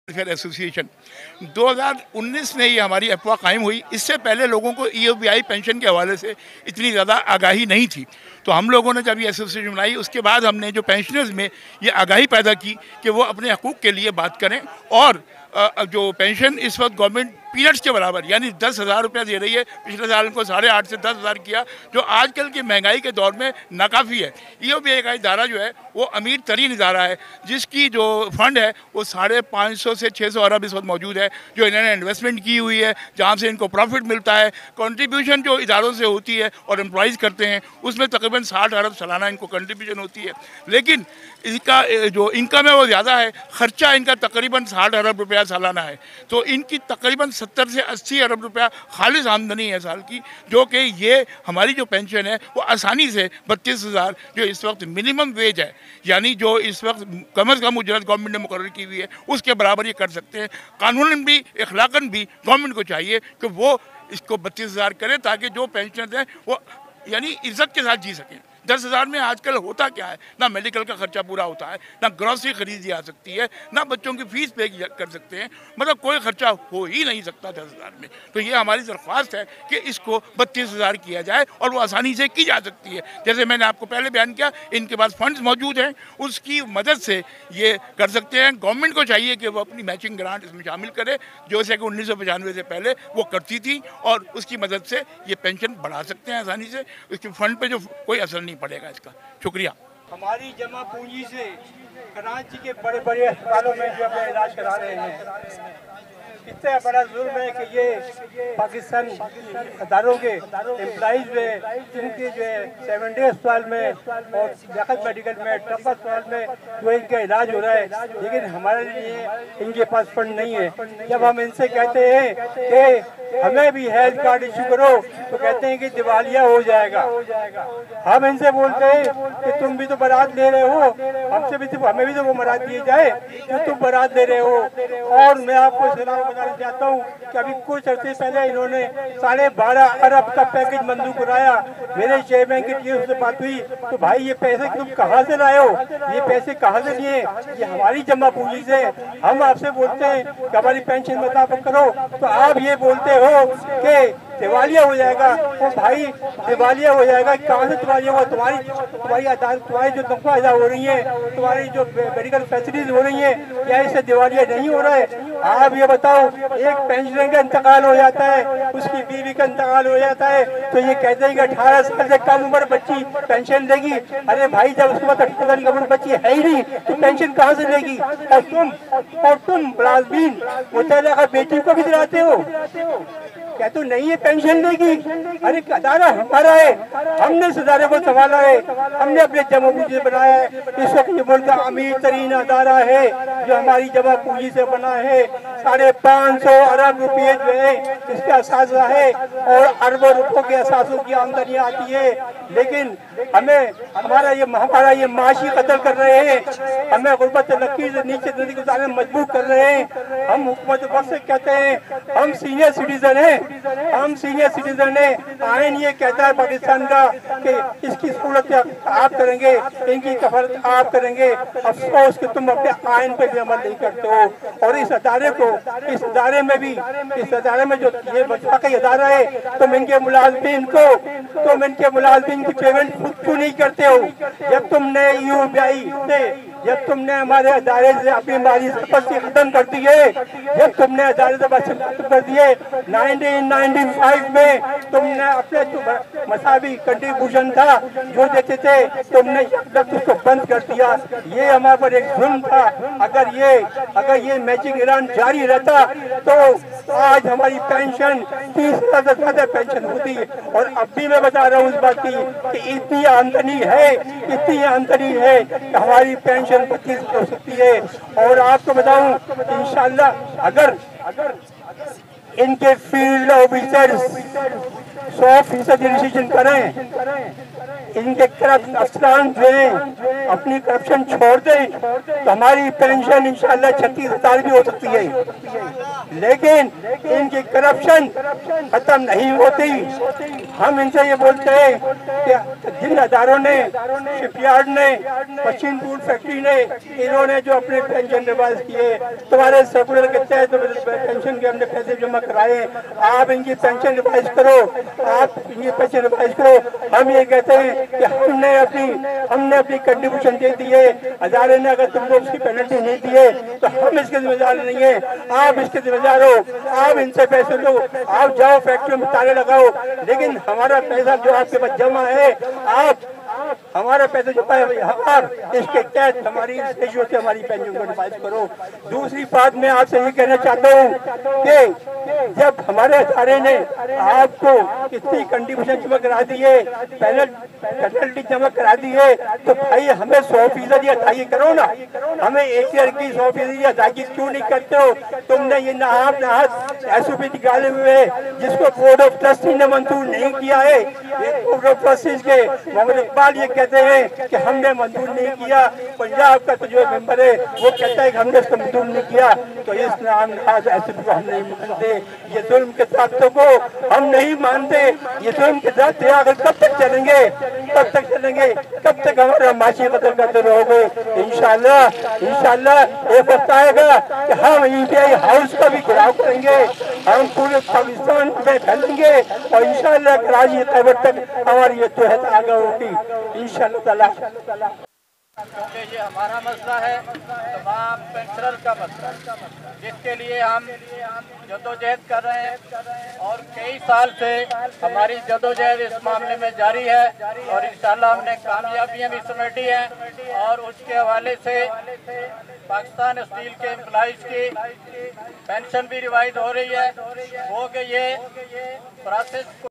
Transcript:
Welfare association 2019 में ये हमारी अफवाह कायम हुई। इससे पहले लोगों को ईओबीआई पेंशन के हवाले से इतनी ज़्यादा आगाही नहीं थी। तो हम लोगों ने जब ये एसोसिएशन बनाई, उसके बाद हमने जो पेंशनर्स में ये आगाही पैदा की कि वो अपने हकूक़ के लिए बात करें। और जो पेंशन इस वक्त गवर्नमेंट पीरियड्स के बराबर यानी 10,000 रुपया दे रही है। पिछले साल इनको 8,500 से 10,000 किया, जो आजकल की महंगाई के दौर में नाकाफ़ी है। ईओबीआई का इदारा जो है वो अमीर तरीन इदारा है, जिसकी जो फंड है वो 550 से 600 अरब इस वक्त मौजूद है, जो इन्होंने इन्वेस्टमेंट की हुई है, जहाँ से इनको प्रॉफिट मिलता है। कंट्रीब्यूशन जो इदारों से होती है और एम्प्लॉइज़ करते हैं, उसमें तकरीबन 60 अरब सालाना इनको कंट्रीब्यूशन होती है। लेकिन इनका जो इनकम है वो ज़्यादा है, ख़र्चा इनका तकरीबन 60 अरब रुपया सालाना है। तो इनकी तकरीबन 70 से 80 अरब रुपया खालिस आमदनी है साल की, जो कि ये हमारी जो पेंशन है वो आसानी से 32,000 जो इस वक्त मिनिमम वेज है, यानी जो इस वक्त कम अज़ कम उजरत गवर्नमेंट ने मुकर्रर की हुई है, उसके बराबर ये कर सकते हैं। कानूनन भी अखलाकन भी गवर्नमेंट को चाहिए कि वो इसको 32,000 करे, ताकि जो पेंशनर्स हैं वो यानी इज्जत के साथ जी सकें। 10,000 में आजकल होता क्या है, ना मेडिकल का खर्चा पूरा होता है, ना ग्रॉसरी खरीदी जा सकती है, ना बच्चों की फीस पे कर सकते हैं, मतलब कोई खर्चा हो ही नहीं सकता 10,000 में। तो ये हमारी दरख्वास्त है कि इसको 32,000 किया जाए और वो आसानी से की जा सकती है। जैसे मैंने आपको पहले बयान किया, इनके पास फंड्स मौजूद हैं, उसकी मदद से ये कर सकते हैं। गवर्नमेंट को चाहिए कि वो अपनी मैचिंग ग्रांट इसमें शामिल करे, जैसे कि 1995 से पहले वो करती थी, और उसकी मदद से ये पेंशन बढ़ा सकते हैं आसानी से। इसके फंड पे जो कोई असर नहीं पड़ेगा इसका। शुक्रिया। हमारी जमा पूंजी से कराची के बड़े बड़े अस्पतालों में जो अपना इलाज करा रहे हैं, इतना बड़ा जुल्म है कि ये पाकिस्तान अदारों के एम्प्लॉइज में, जिनके जो है 7 डे अस्पताल में और लियाकत मेडिकल में, टप्पा अस्पताल में जो इनका इलाज हो रहा है, लेकिन हमारे लिए इनके पास फंड नहीं है। जब हम इनसे कहते हैं कि हमें भी हेल्थ कार्ड इशू करो, तो कहते हैं कि दिवालिया हो जाएगा। हम इनसे बोलते हैं कि तुम भी तो बारात ले रहे हो, हमसे भी तो हमें भी तो वो बारात दिए जाए जो तुम बारात ले रहे हो। और मैं आपको सलाम बताना चाहता हूँ कि अभी कुछ अर्से पहले इन्होंने 12.5 अरब का पैकेज मंजूर कराया। मेरे चेयरमैन की टीम से बात हुई, तो भाई ये पैसे तुम कहाँ से लाए हो, ये पैसे कहाँ से लिए, ये हमारी जमा पूंजी से। हम आपसे बोलते हैं कि हमारी पेंशन मुताबिक करो, तो आप ये बोलते हो कि दिवालिया हो जाएगा। तो भाई दिवालिया हो जाएगा, कहाँ से दिवालिया होगा? तुम्हारी जो तनख्वाह अदा हो रही है, तुम्हारी जो मेडिकल फैसिलिटीज हो रही है, क्या इससे दिवालिया नहीं हो रहा है? आप ये बताओ, एक पेंशनर का इंतकाल हो जाता है, उसकी बीवी का इंतकाल हो जाता है, तो ये कहते हैं कि 18 साल से कम उम्र बच्ची पेंशन देगी। अरे भाई, जब उसके बाद 18 साल की उम्र बच्ची है ही नहीं, तो पेंशन कहाँ से देगी? और तुम मुलाजमीन मुतल्लिका का बेटी को भी दिलाते हो, क्या तो नहीं है पेंशन देगी? अरे अदारा हमारा है, हमने इस अदारे को संभाला है, हमने अपने जमा पूंजी से बनाया है। इस वक्त ये मुल्क का अमीर तरीन अदारा है, जो हमारी जमा पूंजी से बना है। 550 अरब रुपये जो है इसका असासा है, और अरबों रुपयों के असासों की आमदनी आती है। लेकिन हमारा ये माशी कत्ल कर रहे हैं, हमें गुर्बत लकीर से नीचे जिंदगी गुजारने में मजबूर कर रहे हैं। हम हुकूमत वक्त से कहते हैं हम सीनियर सिटीजन हैं, हम सीनियर सिटीजन है। आइन ये कहता है पाकिस्तान का कि इसकी सहूलत आप करेंगे, इनकी कफालत आप करेंगे। अफसोस कि तुम अपने आइन पे भी अमल नहीं करते हो। और इस अदारे में जो ये वफाकी अदारा है, तुम इनके मुलाजमीन की पेमेंट खुद क्यों नहीं करते हो? जब तुमने ईओबीआई से, जब तुमने हमारे अदारे से अपनी माली संपत्ति खत्म कर दी है, जब तुमने अदारे से खत्म कर दिए 1995 में, तुमने अपने मसावी कंट्रीब्यूशन था जो देते थे, तुमने उसको बंद कर दिया। ये हमारे पर एक जुल्म था। अगर ये मैचिंग ईरान जारी रहता तो आज हमारी पेंशन 30,000 से ज्यादा पेंशन होती। और अब भी मैं बता रहा हूँ इस बात की कि इतनी आमदनी है कि हमारी पेंशन 25 हो सकती है। और आपको बताऊं, इंशाल्लाह अगर इनके फील्ड ऑफिसर्स 100% डिसीजन करें, इनके करप्ट अफसरान जो हैं अपनी करप्शन छोड़ दें तो हमारी पेंशन इंशाल्लाह 36,000 भी हो सकती है। लेकिन इनकी करप्शन खत्म नहीं होती। हम इनसे ये बोलते हैं कि जिन अदारों ने, शिपयार्ड ने, मशीन टूल फैक्ट्री ने, इन्होंने जो अपने पेंशन रिवाइज किए, तुम्हारे सर्कुलर के तहत पेंशन के हमने पैसे जमा कराए, आप इनकी पेंशन रिवाइज करो, आप इनकी पेंशन रिवाइज करो। हम ये कहते हैं कि हमने अपनी कंट्रीब्यूशन दे दी है, अदारे ने अगर तुमको उसकी पेनल्टी नहीं दी है तो हम इसके जिम्मेदार नहीं है, आप इसके जिम्मेदार हो। आप इनसे पैसे लो, आप जाओ फैक्ट्री में ताले लगाओ, लेकिन हमारा पैसा जो आपके पास जमा है, आप हमारा पैसा जो है इसके तहत हमारी रेशियो से हमारी पेंशन को रिवाइज करो। दूसरी बात मैं आपसे ये कहना चाहता हूँ कि जब हमारे अदारे ने आपको इतनी कंट्रीब्यूशन जमा करा दी है, पेनल्टी जमा करा दी है, तो भाई हमें 100% अदायगी करो ना। हमें एक ईयर की 100% अदायगी क्यों नहीं करते हो? तुमने ये नाहक एसओपी निकाले हुए जिसको बोर्ड ऑफ ट्रस्टी ने मंजूर नहीं किया है। बोर्ड ऑफ ट्रस्टीज के मोहम्मद इकबाल ये कहते हैं कि हमने मंजूर नहीं किया, पंजाब का तो जो मेंबर है वो कहता है कि हमने इसको मंजूर नहीं किया, तो इस नाम एसओपी को हम नहीं मानते। ये जुल्म के साथियों को हम नहीं मानते। ये जुल्म के साथ आगे कब तक चलेंगे? कब तक चलेंगे? कब तक हमारा माशी कतल करते रहोगे? इंशाल्लाह एक वक्त आएगा कि हम ईडीआई हाउस का भी घेराव करेंगे, हम पूरे पाकिस्तान में फैलेंगे और इंशाल्लाह कराची खैबर तक हमारी ये तहत आगे होगी इंशाल्लाह ताला। क्योंकि ये हमारा मसला है, तमाम पेंशनर का मसला, जिसके लिए हम जदोजहद कर रहे हैं और कई साल से हमारी जदोजहद इस मामले में जारी है और इंशाल्लाह हमने कामयाबियां भी समेटी हैं। और उसके हवाले से पाकिस्तान स्टील के एम्प्लॉइज की पेंशन भी रिवाइज हो रही है, हो गई है प्रोसेस।